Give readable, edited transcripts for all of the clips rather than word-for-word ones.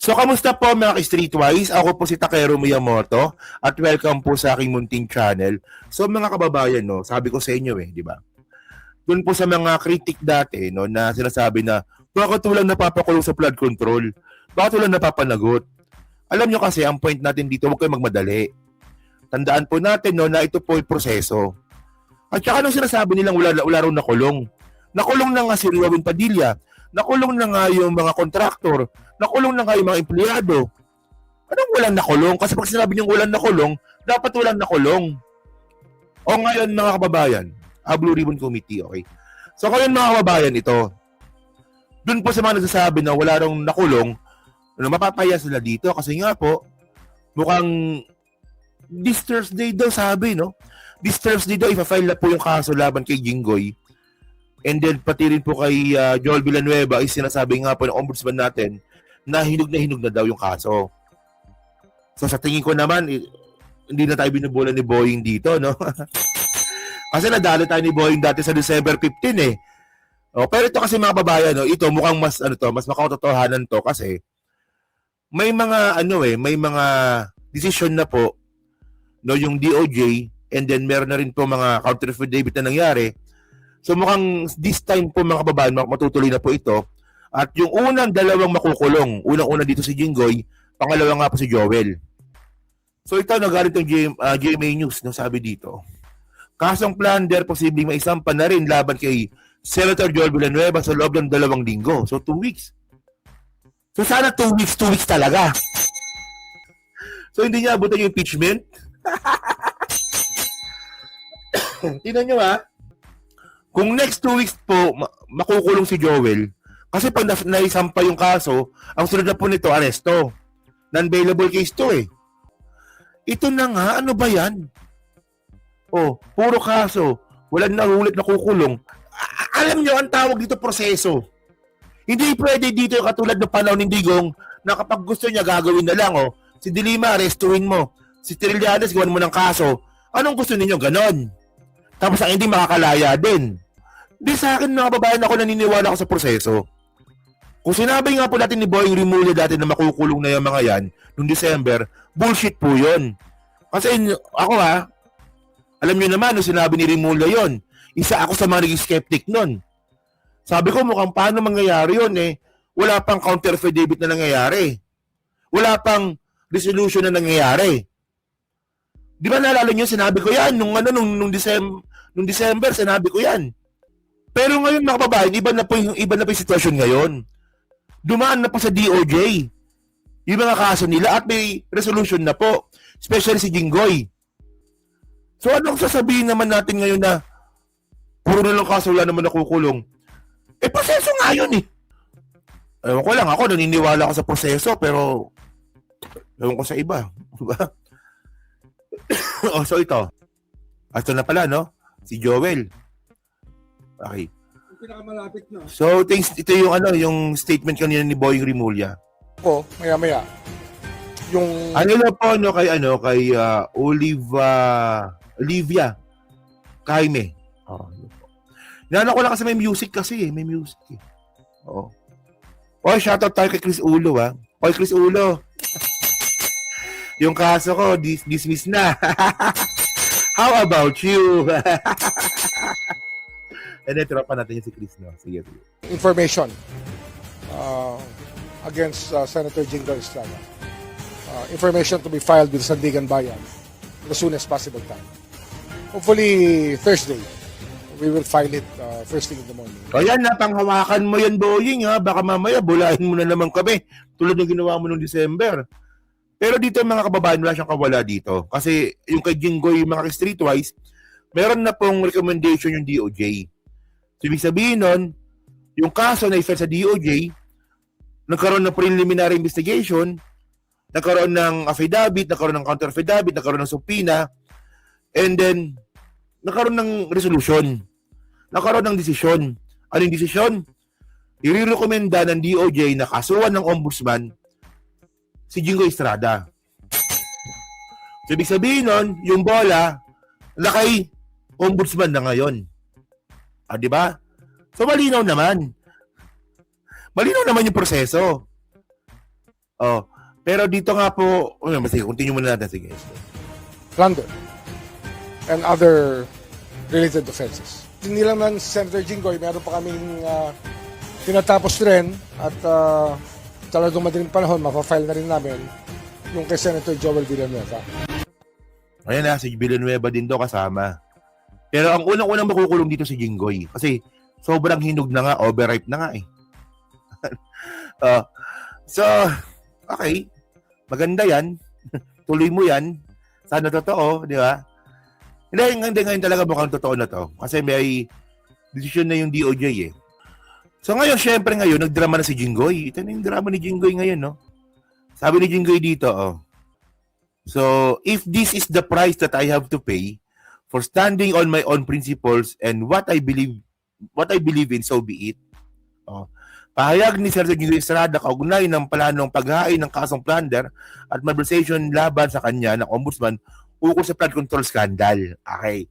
So, kamusta po mga ka-Streetwise? Ako po si Takero Miyamoto at welcome po sa aking munting channel. So, mga kababayan, no, sabi ko sa inyo di ba? Doon po sa mga critic dati, no, na sinasabi na bakit walang napapakulong sa flood control? Bakit walang napapanagot? Alam nyo kasi, ang point natin dito, huwag kayong magmadali. Tandaan po natin, no, na ito po ay proseso. At saka nung sinasabi nilang wala raw nakulong. Nakulong na nga si Riowin Padilla. Nakulong na nga yung mga kontraktor. Nakulong na nga yung mga empleyado. Anong walang nakulong? Kasi pag sinabi niyong walang nakulong, dapat walang nakulong. O ngayon mga kababayan, Blue Ribbon Committee, okay? So ngayon mga kababayan, ito, dun po sa mga nagsasabi na wala rong nakulong, mapapaya sila dito kasi nga po, mukhang this Thursday daw sabi, no? This Thursday daw, ipa-file na po yung kaso laban kay Jinggoy. And then, pati rin po kay Joel Villanueva, ay sinasabi nga po ng ombudsman natin na hinog na daw yung kaso. So, sa tingin ko naman, hindi na tayo binubulan ni Boying dito, no? Kasi nadalo tayo ni Boying dati sa December 15, eh. Oh, pero ito kasi mga babayan, no, ito mukhang mas, mas makatotohanan to kasi may mga, may mga decision na po, no, yung DOJ, and then meron na rin po mga counter affidavit na nangyari. So mukhang this time po mga kababayan, matutuloy na po ito. At yung unang dalawang makukulong, unang-una dito si Jinggoy, pangalawa nga po si Joel. So ito, nagalit yung GMA News, no, sabi dito. Kasong plunder, posibleng maisampa na rin laban kay Senator Joel Villanueva sa loob ng 2 linggo. So 2 weeks. So sana 2 weeks talaga. So hindi niya abutan yung impeachment. Tingnan nyo kung next 2 weeks po makukulong si Joel, kasi pag naisampa yung kaso, ang sunod na po nito, aresto. Non-bailable case to eh. Ito na nga, ano ba yan? Oh, puro kaso, walang nahulit na kukulong. Alam nyo, ang tawag dito proseso. Hindi pwede dito yung katulad ng panahon ng Digong na kapag gusto niya gagawin na lang, si Dilima, arestuin mo. Si Trillanes, gawan mo ng kaso. Anong gusto ninyo? Ganon. Tapos ang hindi makakalaya din. Di sa akin mga babayan, ako naniniwala ako sa proseso. Kung sinabi nga po natin ni Boying Rimulya dati na makukulong na yung mga yan noong December, bullshit po yun. Kasi ako alam niyo naman nung sinabi ni Rimulya yon, isa ako sa mga naging skeptic nun. Sabi ko mukhang paano mangyayari yun wala pang counter affidavit na nangyayari. Wala pang resolution na nangyayari. Di ba naalala niyo, sinabi ko yan nung December, sinabi ko yan. Pero ngayon mga kababayan, iba na po yung sitwasyon ngayon. Dumaan na po sa DOJ yung mga kaso nila at may resolution na po, especially si Jinggoy. So anong sasabihin naman natin ngayon na puro na lang kaso, wala naman nakukulong? Proseso nga yun Ewan ko lang, ako naniniwala ako sa proseso, pero ewan ko sa iba. Diba? So ito. Ito na pala, no? Si Joel. Okay. Pinakamalapit na. So, ito yung yung statement kanina ni Boying Rimulya. Ko, maya-maya. Yung na po kay Olivia Jaime. Nana ko lang kasi may music may music Oo. Shoutout tayo kay Chris Ulo Chris Ulo. Yung kaso ko, dismiss na. How about you? And then, tropa natin yung si Chris, no? Sige. information against Senator Jinggoy Estrada. Information to be filed with Sandigan Bayan as soon as possible time. Hopefully, Thursday. We will file it first thing in the morning. Ayan, panghawakan mo yan, Boying, Baka mamaya, bulahin mo na naman kami. Tulad ng ginawa mo noong December. Pero dito mga kababayan, wala siyang kawala dito. Kasi yung kay Jinggoy, yung mga streetwise, meron na pong recommendation yung DOJ. So, ibig sabihin nun, yung kaso na i-file sa DOJ, nagkaroon ng preliminary investigation, nagkaroon ng affidavit, nagkaroon ng counter affidavit, nagkaroon ng subpoena, and then, nagkaroon ng resolution. Nagkaroon ng desisyon. Ano yung desisyon? I-recommenda ng DOJ na kasuhan ng ombudsman si Jinggoy Estrada. So, ibig sabihin nun, yung bola, kay ombudsman na ngayon. Di ba? So, malinaw naman. Malinaw naman yung proseso. Oh, pero dito nga po, sige, continue muna natin, sige. plunder, and other related offenses. Hindi lang man Senator Jinggoy, meron pa kaming tinatapos rin at talagang madaling panahon, mapafile na rin namin yung kay Senator Joel Villanueva. Ayan na, si Villanueva din daw kasama. Pero ang unang-unang makukulong dito si Jinggoy. Kasi sobrang hinog na nga, overripe na nga eh. So, okay. Maganda yan. Tuloy mo yan. Sana totoo, di ba? Hindi ngayon talaga mukhang totoo na to. Kasi may decision na yung DOJ eh. So ngayon, syempre ngayon, nagdrama na si Jinggoy. Ito na yung drama ni Jinggoy ngayon, no? Sabi ni Jinggoy dito, So, if this is the price that I have to pay for standing on my own principles and what I believe in, so be it. Pahayag ni Sir Jinggoy Estrada kaugnay ng planong paghain ng kasong plunder at mobilization laban sa kanya ng ombudsman ukol sa flood control scandal. Okay.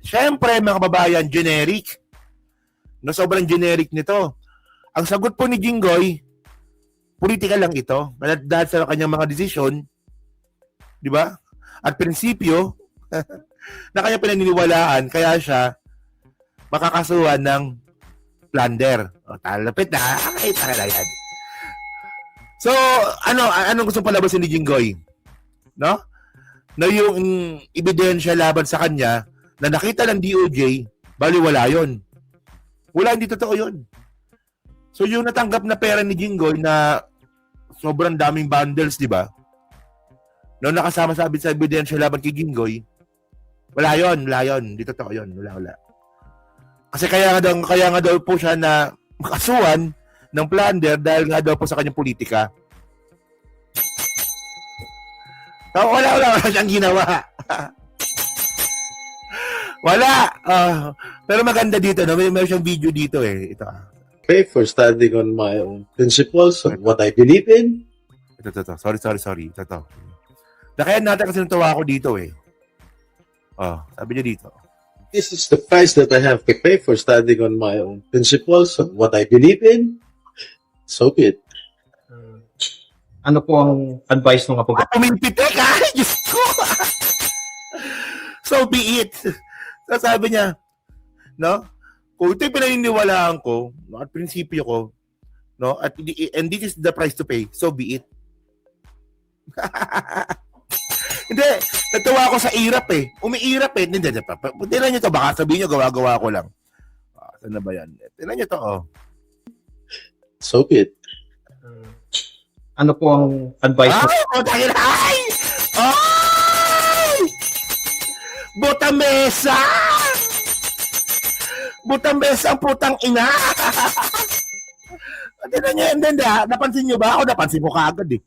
Siyempre, mga kababayan, generic. No, sobrang generic nito. Ang sagot po ni Jinggoy, politika lang ito. Dahil sa kanyang mga desisyon, di ba? At prinsipyo, na kanya pinaniniwalaan, kaya siya makakasuhan ng plunder. O, talapit na. Ay, tara yan. So, anong gusto palabasin ni Jinggoy? No? Na yung ebidensya laban sa kanya na nakita ng DOJ, baliwala yun. Wala, hindi totoo yun. So, yung natanggap na pera ni Jinggoy na sobrang daming bundles, di ba? No, nakasama sa ebidensya laban kay Jinggoy, wala yun. Hindi totoo yun. Wala. Kasi kaya nga daw po siya na makasuhan ng plunder dahil nga daw po sa kanyang politika. So, wala siyang ginawa. Wala. Pero maganda dito, no? May siyang video dito eh. Ito. Pay for standing on my own principles, on what I believe in. Ito. Sorry. Ito. Nakayan natin kasi natawa ako dito eh. Sabi niya dito. This is the price that I have to pay for standing on my own principles, on what I believe in. So be it. Ano po ang advice ng abogado? Pumipitik ha! Diyos ko! So be it. So sabi niya, no? Kung ito yung pinaniniwalaan ko, no, at prinsipyo ko, no, and this is the price to pay, so be it. Hindi, natuwa ako sa irap eh. Umiirap eh. Hindi, tinan nyo to, baka sabihin nyo, gawa-gawa ko lang. Saan na ba yan? Tinan nyo to, So be it. Ano po ang advice mo? Ay! Butamesa! Butamesa ang putang ina! Tinan nyo, hindi, napansin nyo ba? Ako napansin ko kagad eh.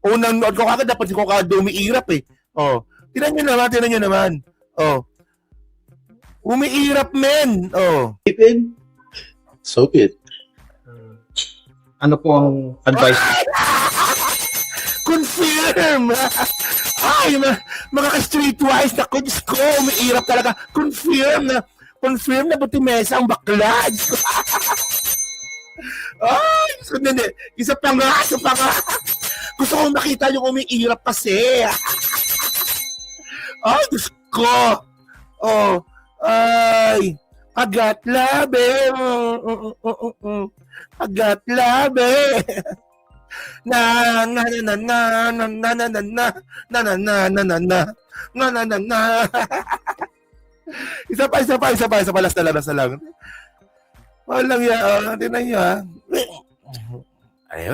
Unang nood ko kagad, napansin ko kagad umiirap eh. Tinan nyo naman. Umiirap, men. Believe in. So be it. Ano po ang advice mo? Confirm! Ay, mga ka-streetwise na ko, Diyos ko, umiirap talaga. Confirm na Butimesa ang bakla. Ay, Diyos ko, hindi. Isa pa nga. Gusto kong makita yung umiirap kasi. Ay, Diyos ko. Ay, agat labe. Agat labe. Na isa pa last na lang. Walang tinan niyo ay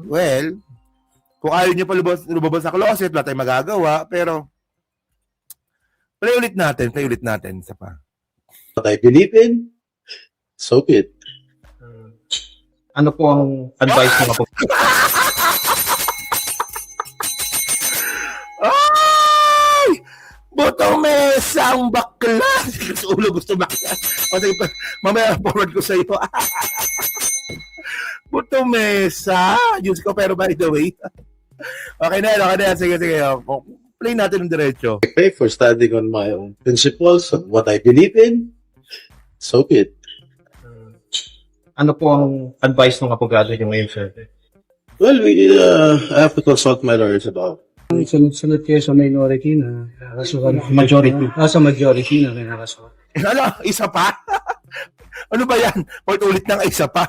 well kung ayaw niyo pa lumabas sa closet, wala tayong magagawa, pero play ulit natin isa pa. What I believe in. So be it. Ano po ang advice ng abogado? Ay! Butomesa ang bakla! Ulo gusto bakla. Mamaya forward ko sa iyo. Butomesa! Diyos ko, pero by the way. Okay na yan. Sige. Play natin ng diretso. I pay for standing on my own principles, on what I believe in. So be it. Ano po ang advice ng abogado niyo ngayon, sir? Well, I have to consult my lawyers about. Sunod-sunod kayo sa minority na kinakasuhan. Majority. Sa majority na kinakasuhan. Ano, isa pa? Ano ba yan? Ulit na nga, isa pa.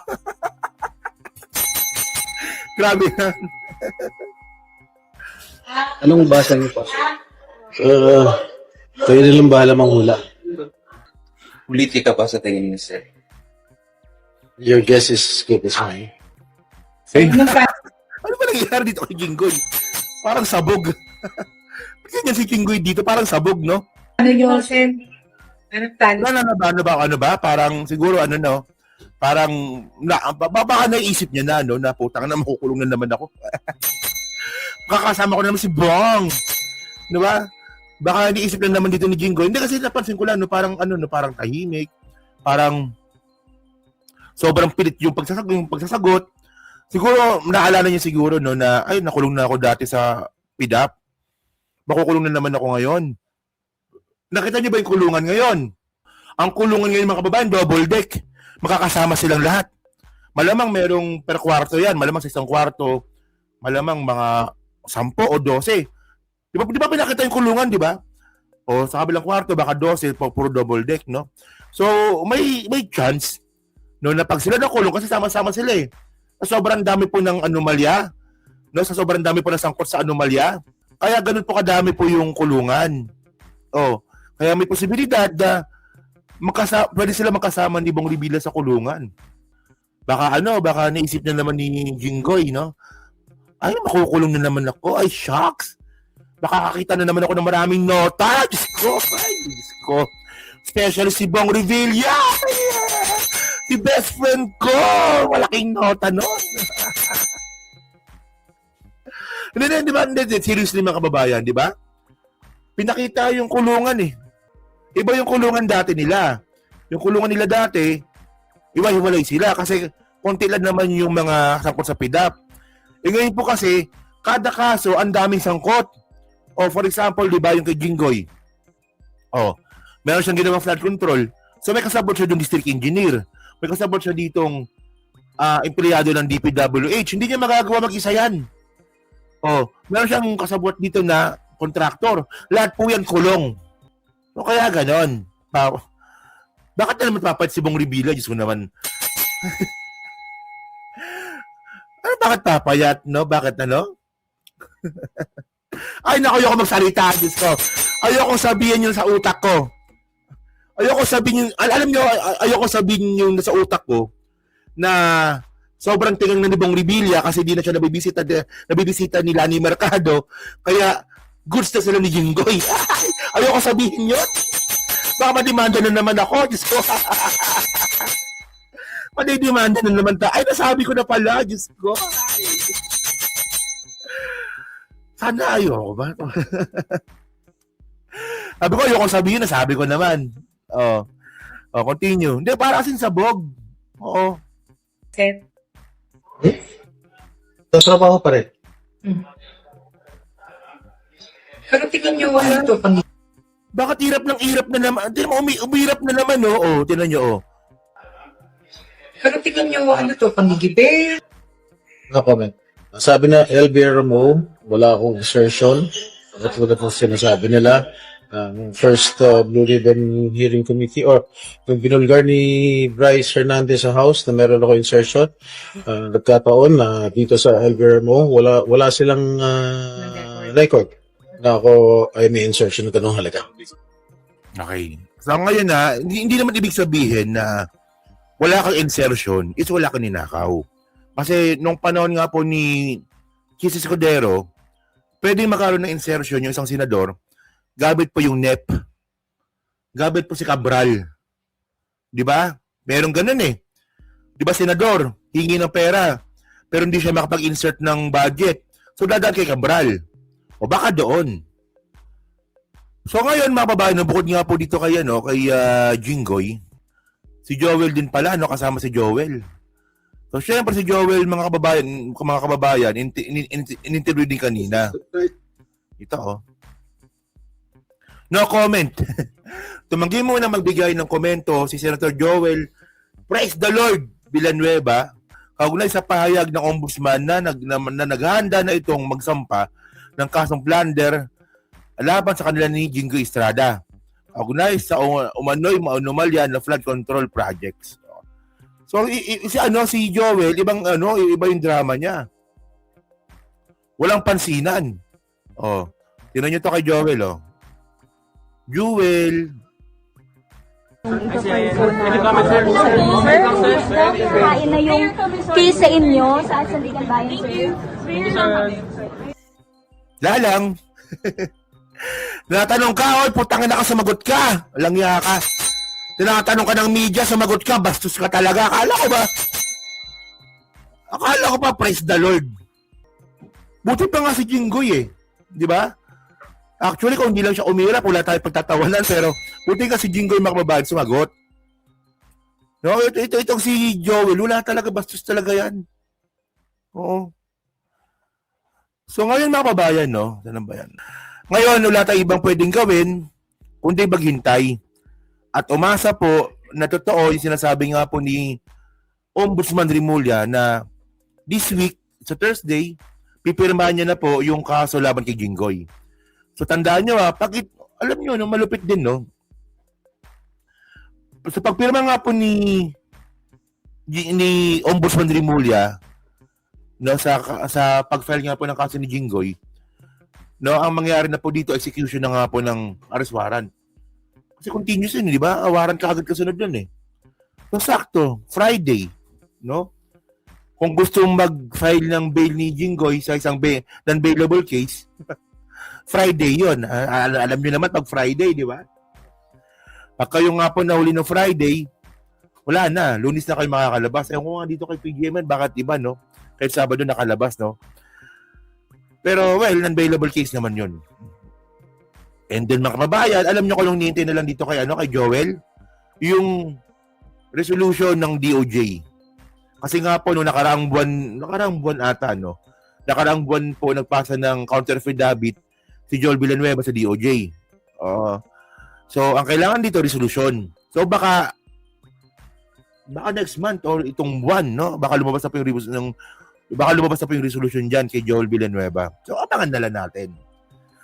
Grabe yan. Anong basa niyo po? Kayo nilang bahala manghula. Politika ba sa tingin niyo, sir? Your guess is as good as mine. Ano ba nangyayari dito kay Jinggoy? Parang sabog. Ganyan si Jinggoy dito, parang sabog, no? Ano yun, Sen? Ano plan? Ano ba? Parang siguro parang baka naisip niya na na putang na makukulong na naman ako. Kakasama ko na naman si Bong. 'Di ba? Baka naisip na naman dito ni Jinggoy. Hindi kasi napansin ko lang parang parang tahimik, parang sobrang pilit yung pagsasagot. Siguro naalala niya siguro na ay nakulong na ako dati sa PDAP. Makukulong na naman ako ngayon. Nakita niyo ba yung kulungan ngayon? Ang kulungan ngayon mga kababayan, double deck. Makakasama silang lahat. Malamang merong per kwarto yan. Malamang sa isang kwarto, malamang mga 10 o 12. Di ba pinakita yung kulungan, di ba? O sa kabilang kwarto, baka 12, puro double deck, no? So, may chance na pag sila nakulong, kasi sama-sama sila eh. Sa sobrang dami po ng anomalya, no? Sa sobrang dami po ng sangkot sa anomalya. Kaya ganun po kadami po yung kulungan. Kaya may posibilidad na pwede sila makasama ni Bong Revilla sa kulungan. Baka naisip na naman ni Jinggoy, no? Ay, makukulong na naman ako. Ay, shucks. Makakakita na naman ako ng maraming nota. Diyos ko. Especially si Bong Revilla. Si best friend ko. Malaking nota nun. Hindi, di ba? Seriously mga kababayan, di ba? Pinakita yung kulungan eh. Iba yung kulungan dati nila. Yung kulungan nila dati, iwa-hiwalay sila kasi konti lang naman yung mga sangkot sa PDAP. Ngayon po kasi, kada kaso, ang daming sangkot. For example, di ba yung kay Jinggoy? Meron siyang ginawang flood control. So may kasabot siya yung district engineer. May kasabot siya ditong empleyado ng DPWH. Hindi niya magagawa mag-isa yan. Meron siyang kasabot dito na kontraktor. Lahat po yan kulong. Kaya ganon. Bakit na naman papayat si Bong Revilla? Diyos ko naman. Bakit papayat, no? Bakit Ay, naku, ayoko magsalita. Diyos ko. Ayoko sabihin yun sa utak ko. Ayoko sabihin yun, alam nyo, ayoko sabihin yun sa utak ko na sobrang tingang na ni Bong Revilla kasi di na siya nabibisita ni Lani Mercado. Kaya, goods na sila ni Jinggoy. Ayoko sabihin yun. Baka madimanda na naman ako. Diyos ko. Madidimanda na naman ta. Ay, nasabi ko na pala. Diyos ko. Ay. Sana ayoko ba? Sabi ko, ayoko sabihin. Nasabi ko naman. Continue. Hindi, para kasing sabog. Oo. Sen? Trabaho pa rin. Pero tingin nyo, ano to? Bakit hirap na naman? Hindi mo, umirap na naman, tinan nyo, Pero tingin nyo, ano to? Pangigibe? No comment. Sabi na LBR mo, wala akong insertion. Katulad ng sinasabi nila. First Blue Ribbon Hearing Committee or yung binulgar ni Bryce Hernandez sa House na meron ako insertion. Nagkataon na dito sa LBR mo, wala silang record na ako ay may insertion ng ganung halaga. Okay. So ngayon hindi naman ibig sabihin na wala kang insertion is wala kang ninakaw. Kasi nung panahon nga po ni Chis Escudero, pwedeng makaroon ng insertion yung isang senador, gamit po yung NEP. Gamit po si Cabral. Di ba? Merong ganun eh. Di ba senador, hingi ng pera, pero hindi siya makapag-insert ng budget. So dadaan kay Cabral. O baka doon. So ngayon mga babae, bukod nga po dito kay Jinggoy, si Joel din pala, kasama si Joel. So syempre si Joel, mga kababayan, in-interview din kanina. Ito No comment. Tumanggi muna magbigay ng komento si Senator Joel, praise the Lord, Villanueva, Kaugnay sa pahayag ng ombudsman na naghahanda na itong magsampa ng kasong plunder laban sa kanila ni Jingo Estrada. Kaugnay sa umano'y anomalya na flood control projects. So si Joel, iba yung drama niya. Walang pansinan. Oh, tingnan niyo to kay Joel, oh. Jewel. Sir, kain na yung case sa inyo sa Sandigan Bayan, sir. Lalang. Natanong ka, oy, putangin na ka, sumagot ka. Walang iya ka. Tinatanong ka ng media, sumagot ka, bastos ka talaga. Akala ko pa, praise the Lord. Buti pa nga si Jinggoy eh. Di ba? Actually, kung hindi lang siya umirap, wala tayo pagtatawanan, pero buti ka si Jinggoy makababahan sumagot. No, itong si Joel, wala talaga, bastos talaga yan. Oo. So ngayon mga kababayan, no? Saan ba yan? Ngayon, wala tayong ibang pwedeng gawin, kundi maghintay. At umasa po na totoo yung sinasabi nga po ni Ombudsman Rimulya na this week, sa Thursday, pipirmahan niya na po yung kaso laban kay Jinggoy. So tandaan nyo alam nyo, no, malupit din, no? So pagpirma nga po ni Ombudsman Rimulya, no, sa pag-file nga po ng kaso ni Jinggoy, no, ang mangyari na po dito, execution na nga po ng arrest warrant. Kasi continuous yun, di ba? Warrant kaagad kasunod yun eh. So sakto, Friday, no? Kung gusto mag-file ng bail ni Jinggoy sa isang non-bailable case, Friday yun. Alam nyo naman pag Friday, di ba? Pag kayo nga po nahuli ng Friday, wala na. Lunes na kayo makakalabas. Ewan ko nga dito kay PGMN, bakit iba, no? Kahit Sabado nakalabas, no? Pero, well, non-bailable case naman yun. And then, mga kababayan, alam nyo ko lang nihintay na lang dito kay Joel, yung resolution ng DOJ. Kasi nga po, no, nakaraang buwan ata, no? Nakaraang buwan po nagpasa ng counter affidavit si Joel Villanueva sa DOJ. So, ang kailangan dito, resolution. So, baka next month or itong buwan, no? Baka lumabas na po yung resolution dyan kay Joel Villanueva. So, abangan na lang natin.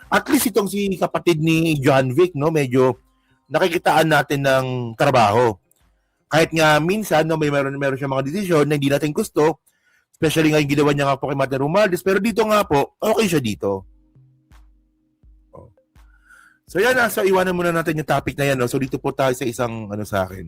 At least itong si kapatid ni John Vic, no? Medyo nakikitaan natin ng trabaho. Kahit nga minsan, no, meron siya mga desisyon na hindi natin gusto, especially nga yung ginawa niya nga po kay Martin Romualdez, pero dito nga po, okay siya dito. So yan na, so iwanan muna natin yung topic na yan. No? So dito po tayo sa isang sa akin.